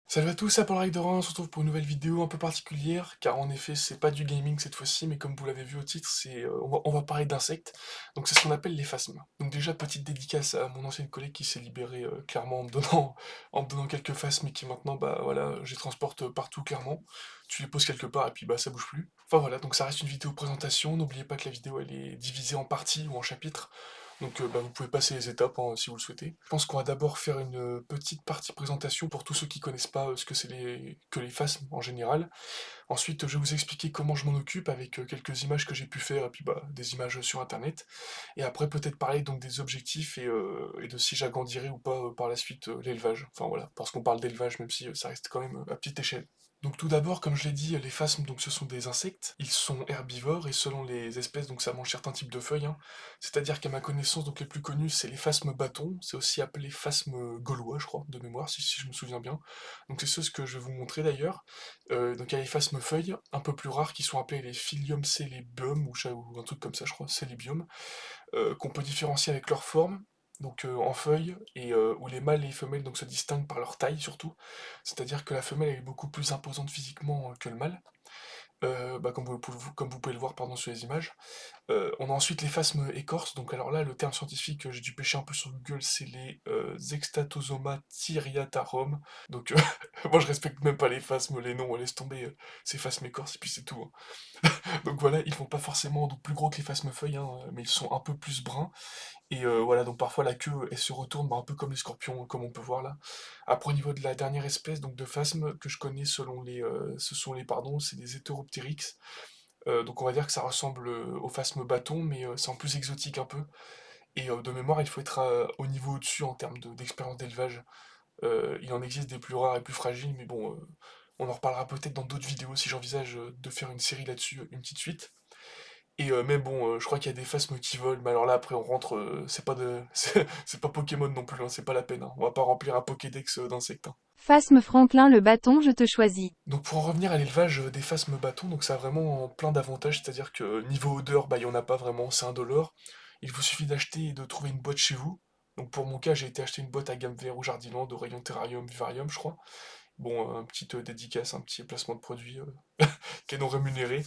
Salut à tous, c'est Paul de on se retrouve pour une nouvelle vidéo un peu particulière, car en effet c'est pas du gaming cette fois-ci, mais comme vous l'avez vu au titre, on va parler d'insectes, donc c'est ce qu'on appelle les phasmes. Donc déjà petite dédicace à mon ancienne collègue qui s'est libérée clairement en me donnant quelques phasmes et qui maintenant bah voilà, je les transporte partout clairement, tu les poses quelque part et puis bah ça bouge plus. Enfin voilà, donc ça reste une vidéo présentation, n'oubliez pas que la vidéo elle est divisée en parties ou en chapitres, donc bah, vous pouvez passer les étapes hein, si vous le souhaitez. Je pense qu'on va d'abord faire une petite partie présentation pour tous ceux qui connaissent pas ce que c'est que les phasmes en général. Ensuite, je vais vous expliquer comment je m'en occupe avec quelques images que j'ai pu faire et puis bah, des images sur internet. Et après peut-être parler donc des objectifs et de si j'agrandirai ou pas par la suite l'élevage. Enfin voilà, parce qu'on parle d'élevage même si ça reste quand même à petite échelle. Donc tout d'abord, comme je l'ai dit, les phasmes, donc ce sont des insectes, ils sont herbivores et selon les espèces, donc ça mange certains types de feuilles, hein. C'est-à-dire qu'à ma connaissance, donc les plus connus, c'est les phasmes bâtons, c'est aussi appelé phasmes gaulois, je crois, de mémoire, si je me souviens bien. Donc c'est ce que je vais vous montrer d'ailleurs. Donc il y a les phasmes feuilles, un peu plus rares, qui sont appelés les Phyllium celebium, ou un truc comme ça, je crois, celebium, qu'on peut différencier avec leur forme, donc en feuilles, et où les mâles et les femelles donc, se distinguent par leur taille surtout, c'est-à-dire que la femelle elle est beaucoup plus imposante physiquement que le mâle, bah, comme vous pouvez le voir pardon, sur les images. On a ensuite les phasmes écorces, donc alors là, le terme scientifique, j'ai dû pêcher un peu sur Google, c'est les Zextatosoma tiriatarum. Donc, moi je respecte même pas les phasmes, les noms, laisse tomber, ces phasmes écorces, et puis c'est tout, hein. Donc voilà, ils font pas forcément donc, plus gros que les phasmes feuilles, hein, mais ils sont un peu plus bruns, et voilà, donc parfois la queue, elle se retourne, bah, un peu comme les scorpions, comme on peut voir là. Après, au niveau de la dernière espèce donc de phasme que je connais ce sont pardon, c'est des Heteropteryx. Donc on va dire que ça ressemble au phasme bâton, mais c'est en plus exotique un peu. Et de mémoire, il faut être au niveau au-dessus en termes d'expérience d'élevage. Il en existe des plus rares et plus fragiles, mais bon, on en reparlera peut-être dans d'autres vidéos si j'envisage de faire une série là-dessus, une petite suite. Et mais bon, je crois qu'il y a des phasmes qui volent, mais alors là après on rentre, c'est pas de, c'est pas Pokémon non plus, hein, c'est pas la peine, hein. On va pas remplir un Pokédex d'insectes, hein. Phasme Franklin le bâton je te choisis. Donc pour en revenir à l'élevage des phasmes bâtons, donc ça a vraiment plein d'avantages, c'est-à-dire que niveau odeur, bah il y en a pas vraiment, c'est indolore. Il vous suffit d'acheter et de trouver une boîte chez vous. Donc pour mon cas, j'ai été acheter une boîte à gamme vert au Jardiland, au rayon terrarium, vivarium, je crois. Bon, un petit dédicace, un petit placement de produit qui est non rémunéré.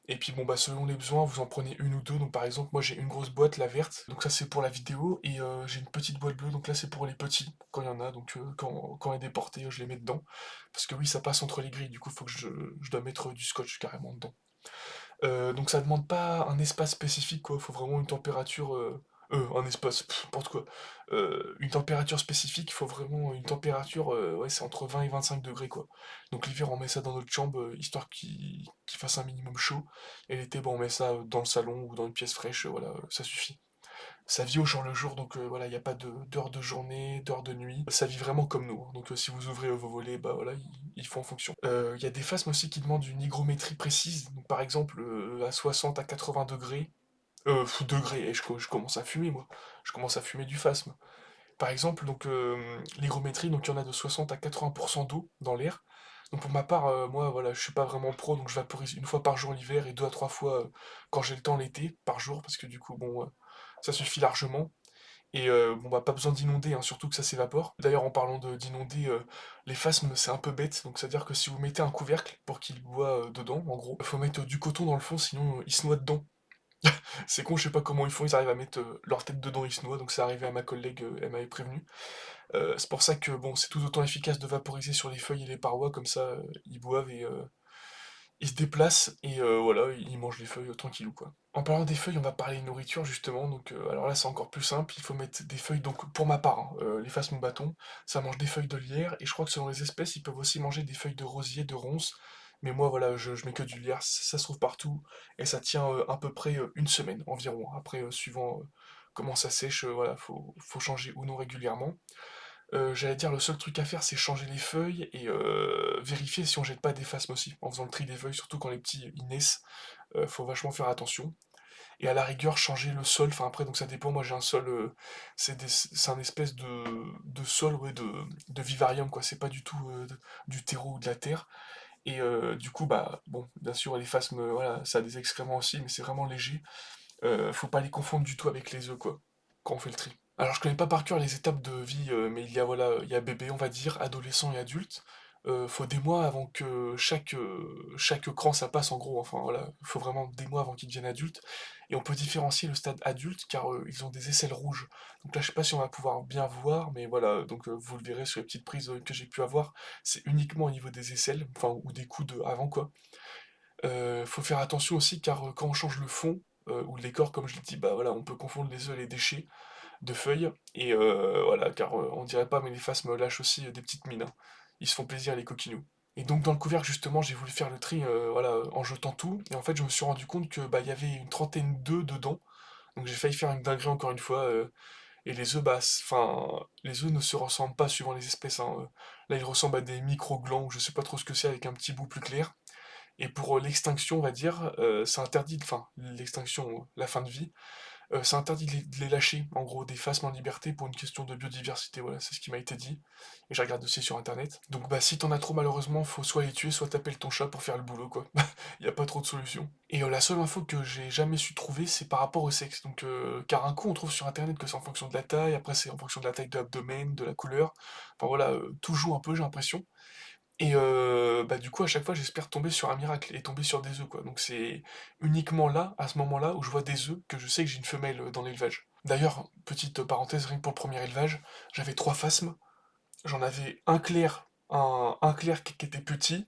Et puis bon bah selon les besoins, vous en prenez une ou deux. Donc par exemple, moi j'ai une grosse boîte, la verte, donc ça c'est pour la vidéo, et j'ai une petite boîte bleue, donc là c'est pour les petits, quand il y en a, donc quand elle est déportée, je les mets dedans. Parce que oui, ça passe entre les grilles, du coup faut que je dois mettre du scotch carrément dedans. Donc ça demande pas un espace spécifique, quoi, faut vraiment une température. Un espace, n'importe quoi. Une température spécifique, il faut vraiment une température, ouais, c'est entre 20 et 25 degrés, quoi. Donc l'hiver, on met ça dans notre chambre, histoire qu'il fasse un minimum chaud. Et l'été, bon, on met ça dans le salon ou dans une pièce fraîche, voilà, ça suffit. Ça vit au jour le jour, donc voilà, il n'y a pas d'heure de journée, d'heure de nuit. Ça vit vraiment comme nous, hein. Donc si vous ouvrez vos volets, bah voilà, ils font en fonction. Il y a des phasmes aussi qui demandent une hygrométrie précise. Donc par exemple, à 60 à 80 degrés, degrés, et je commence à fumer moi. Je commence à fumer du phasme. Par exemple, donc l'hygrométrie, donc il y en a de 60 à 80% d'eau dans l'air. Donc pour ma part, moi voilà, je suis pas vraiment pro, donc je vaporise une fois par jour l'hiver et deux à trois fois quand j'ai le temps l'été par jour, parce que du coup bon, ça suffit largement. Et bon bah pas besoin d'inonder, hein, surtout que ça s'évapore. D'ailleurs en parlant d'inonder, les phasmes c'est un peu bête, donc c'est à dire que si vous mettez un couvercle pour qu'il boit dedans, en gros, faut mettre du coton dans le fond, sinon il se noie dedans. C'est con, je sais pas comment ils font, ils arrivent à mettre leur tête dedans, ils se noient, donc c'est arrivé à ma collègue, elle m'avait prévenu. C'est pour ça que bon, c'est tout autant efficace de vaporiser sur les feuilles et les parois, comme ça ils boivent et ils se déplacent et voilà, ils mangent les feuilles tranquillou quoi. En parlant des feuilles, on va parler nourriture justement, donc alors là c'est encore plus simple, il faut mettre des feuilles, donc pour ma part, hein, les phasmes bâtons, ça mange des feuilles de lierre, et je crois que selon les espèces, ils peuvent aussi manger des feuilles de rosier, de ronce, mais moi voilà, je mets que du lierre, ça se trouve partout, et ça tient à peu près une semaine environ. Après, suivant comment ça sèche, voilà, faut changer ou non régulièrement. J'allais dire le seul truc à faire c'est changer les feuilles et vérifier si on jette pas des phasmes aussi, en faisant le tri des feuilles, surtout quand les petits ils naissent, faut vachement faire attention. Et à la rigueur changer le sol, enfin après donc ça dépend, moi j'ai un sol, c'est un espèce de sol, ouais, de vivarium quoi, c'est pas du tout du terreau ou de la terre. Et du coup bah bon, bien sûr les phasmes, voilà, ça a des excréments aussi, mais c'est vraiment léger. Faut pas les confondre du tout avec les œufs, quoi, quand on fait le tri. Alors je connais pas par cœur les étapes de vie, mais il y a voilà, il y a bébé, on va dire, adolescent et adulte. faut des mois avant que chaque cran ça passe en gros, enfin voilà, il faut vraiment des mois avant qu'ils deviennent adultes. Et on peut différencier le stade adulte car ils ont des aisselles rouges. Donc là je sais pas si on va pouvoir bien voir, mais voilà, donc vous le verrez sur les petites prises que j'ai pu avoir, c'est uniquement au niveau des aisselles, enfin ou des coudes avant quoi. Faut faire attention aussi car quand on change le fond, ou le décor comme je l'ai dit, bah voilà, on peut confondre les œufs et les déchets de feuilles, et voilà, car on dirait pas, mais les phasmes lâchent aussi des petites mines, hein. Ils se font plaisir les coquinous. Et donc dans le couvercle justement, j'ai voulu faire le tri, voilà, en jetant tout, et en fait je me suis rendu compte que bah il y avait une trentaine d'œufs dedans, donc j'ai failli faire une dinguerie encore une fois, et les œufs, bah, enfin, les œufs ne se ressemblent pas suivant les espèces, hein. Là ils ressemblent à des micro-glands, ou je sais pas trop ce que c'est, avec un petit bout plus clair. Et pour l'extinction, on va dire, c'est interdit, enfin l'extinction, la fin de vie, c'est interdit de les lâcher, en gros, des phasmes en liberté pour une question de biodiversité, voilà, c'est ce qui m'a été dit. Et j'ai regardé aussi sur internet. Donc bah si t'en as trop malheureusement, faut soit les tuer, soit t'appelles ton chat pour faire le boulot, quoi. Y a pas trop de solutions. Et la seule info que j'ai jamais su trouver, c'est par rapport au sexe. Donc car un coup on trouve sur internet que c'est en fonction de la taille, après c'est en fonction de la taille de l'abdomen, de la couleur. Enfin voilà, tout joue un peu, j'ai l'impression. Et bah, du coup, à chaque fois, j'espère tomber sur un miracle et tomber sur des œufs, quoi. Donc c'est uniquement là, à ce moment-là, où je vois des œufs, que je sais que j'ai une femelle dans l'élevage. D'ailleurs, petite parenthèse, rien que pour le premier élevage, j'avais 3 phasmes. J'en avais un clair, un clair qui était petit,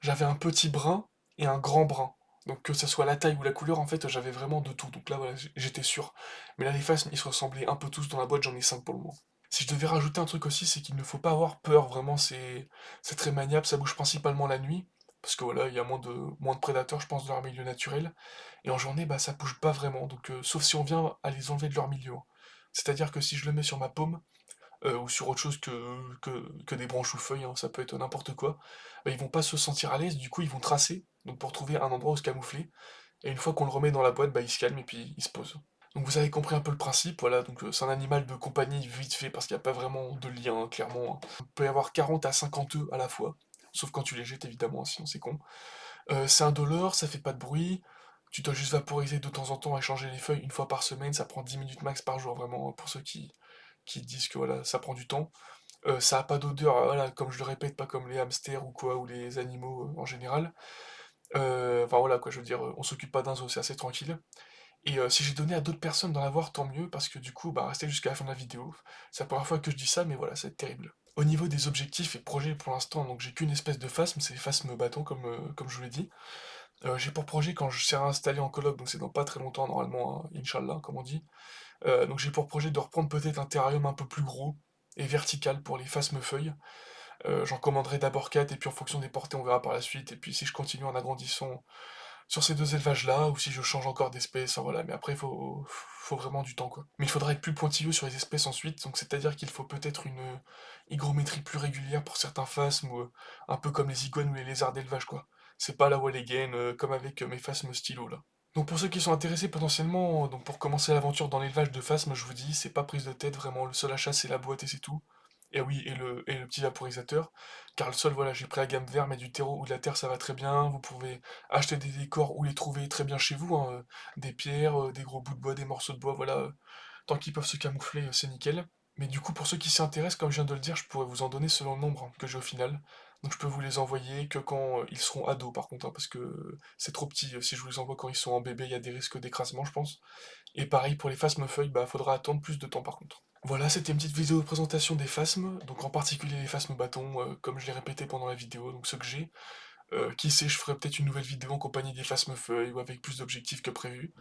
j'avais un petit brun et un grand brun. Donc que ça soit la taille ou la couleur, en fait, j'avais vraiment de tout. Donc là, voilà, j'étais sûr. Mais là, les phasmes, ils se ressemblaient un peu tous dans la boîte, j'en ai 5 pour le moment. Si je devais rajouter un truc aussi, c'est qu'il ne faut pas avoir peur, vraiment, c'est très maniable, ça bouge principalement la nuit, parce que voilà, il y a moins de prédateurs, je pense, dans leur milieu naturel, et en journée, bah, ça bouge pas vraiment, donc sauf si on vient à les enlever de leur milieu, hein. C'est-à-dire que si je le mets sur ma paume, ou sur autre chose que des branches ou feuilles, hein, ça peut être n'importe quoi, bah, ils vont pas se sentir à l'aise, du coup ils vont tracer, donc pour trouver un endroit où se camoufler, et une fois qu'on le remet dans la boîte, bah, il se calme et puis il se pose. Donc vous avez compris un peu le principe, voilà, donc c'est un animal de compagnie vite fait parce qu'il n'y a pas vraiment de lien, hein, clairement, hein. Il peut y avoir 40 à 50 œufs à la fois, sauf quand tu les jettes évidemment, sinon c'est con. C'est indolore, ça fait pas de bruit, tu dois juste vaporiser de temps en temps et changer les feuilles une fois par semaine, ça prend 10 minutes max par jour, vraiment, pour ceux qui disent que voilà, ça prend du temps. Ça a pas d'odeur, voilà, comme je le répète, pas comme les hamsters ou quoi, ou les animaux en général. Enfin voilà, quoi, je veux dire, on s'occupe pas d'un zoo, c'est assez tranquille. Et si j'ai donné à d'autres personnes d'en avoir, tant mieux, parce que du coup, bah, restez jusqu'à la fin de la vidéo. C'est la première fois que je dis ça, mais voilà, c'est terrible. Au niveau des objectifs et projets pour l'instant, donc j'ai qu'une espèce de phasme, c'est les phasmes bâtons, comme je vous l'ai dit. J'ai pour projet, quand je serai installé en coloc, donc c'est dans pas très longtemps normalement, hein, Inch'Allah, comme on dit, donc j'ai pour projet de reprendre peut-être un terrarium un peu plus gros et vertical pour les phasmes feuilles. J'en commanderai d'abord 4 et puis en fonction des portées, on verra par la suite. Et puis si je continue en agrandissant sur ces deux élevages-là, ou si je change encore d'espèce, enfin, voilà. Mais après, faut vraiment du temps, quoi. Mais il faudra être plus pointilleux sur les espèces ensuite, donc c'est-à-dire qu'il faut peut-être une hygrométrie plus régulière pour certains phasmes, ou un peu comme les iguanes ou les lézards d'élevage, quoi. C'est pas la wall again, comme avec mes phasmes stylo, là. Donc pour ceux qui sont intéressés potentiellement, donc pour commencer l'aventure dans l'élevage de phasmes, je vous dis, c'est pas prise de tête, vraiment, le seul achat c'est la boîte et c'est tout. Et oui, et le petit vaporisateur. Car le sol, voilà, j'ai pris la gamme vert, mais du terreau ou de la terre, ça va très bien. Vous pouvez acheter des décors ou les trouver très bien chez vous, hein, des pierres, des gros bouts de bois, des morceaux de bois, voilà. Tant qu'ils peuvent se camoufler, c'est nickel. Mais du coup, pour ceux qui s'y intéressent, comme je viens de le dire, je pourrais vous en donner selon le nombre, hein, que j'ai au final. Donc je peux vous les envoyer que quand ils seront ados, par contre, hein, parce que c'est trop petit. Si je vous les envoie quand ils sont en bébé, il y a des risques d'écrasement, je pense. Et pareil pour les phasmes-feuilles, bah faudra attendre plus de temps par contre. Voilà, c'était une petite vidéo de présentation des phasmes, donc en particulier les phasmes bâtons, comme je l'ai répété pendant la vidéo, donc ceux que j'ai. Qui sait, je ferai peut-être une nouvelle vidéo en compagnie des phasmes-feuilles ou avec plus d'objectifs que prévu.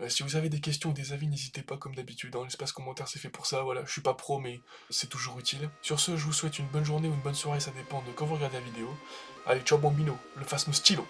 Si vous avez des questions ou des avis, n'hésitez pas comme d'habitude, hein, l'espace commentaire c'est fait pour ça, voilà, je suis pas pro mais c'est toujours utile. Sur ce, je vous souhaite une bonne journée ou une bonne soirée, ça dépend de quand vous regardez la vidéo. Allez, ciao bambino, le phasme stylo.